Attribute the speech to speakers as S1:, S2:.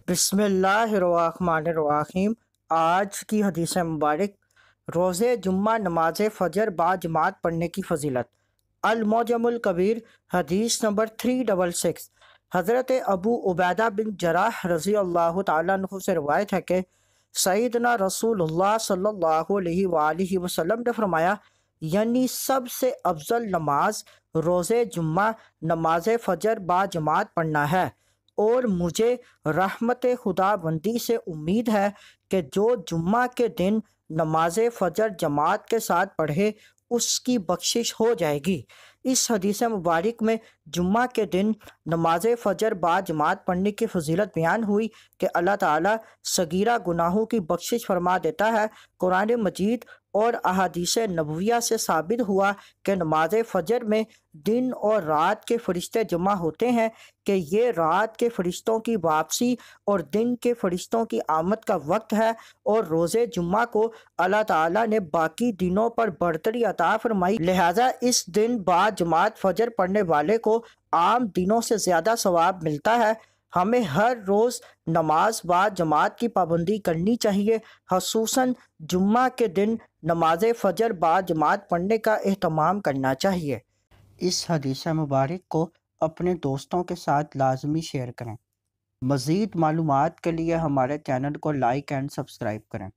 S1: بسم اللہ الرحمن الرحیم۔ آج کی حدیث مبارک روز جمعہ نماز فجر با جماعت پڑھنے کی فضیلت۔ المعجم الکبیر حدیث نمبر 366۔ حضرت ابو عبیدہ بن جراح رضی اللہ تعالیٰ عنہ سے روایت ہے کہ سیدنا رسول اللہ صلی اللہ علیہ وآلہ وسلم نے فرمایا، یعنی سب سے افضل نماز روز جمعہ نماز فجر با جماعت پڑھنا ہے، اور مجھے رحمت خدا بندی سے امید ہے کہ جو جمعہ کے دن نماز فجر جماعت کے ساتھ پڑھے اس کی بخشش ہو جائے گی۔ اس حدیث مبارک میں جمعہ کے دن نماز فجر با جماعت پڑھنے کی فضیلت بیان ہوئی کہ اللہ تعالیٰ صغیرہ گناہوں کی بخشش فرما دیتا ہے۔ قرآن مجید اور احادیث نبویہ سے ثابت ہوا کہ نماز فجر میں دن اور رات کے فرشتے جمع ہوتے ہیں کہ یہ رات کے فرشتوں کی واپسی اور دن کے فرشتوں کی آمد کا وقت ہے، اور روز جمعہ کو اللہ تعالیٰ نے باقی دنوں پر برتری عطا فرمائی، لہٰذا اس دن بعد جماعت فجر پڑھنے والے کو عام دنوں سے زیادہ ثواب ملتا ہے۔ ہمیں ہر روز نماز با جماعت کی پابندی کرنی چاہیے، خصوصاً جمعہ کے دن نماز فجر با جماعت پڑھنے کا اہتمام کرنا چاہیے۔ اس حدیث مبارک کو اپنے دوستوں کے ساتھ لازمی شیئر کریں۔ مزید معلومات کے لیے ہمارے چینل کو لائک اینڈ سبسکرائب کریں۔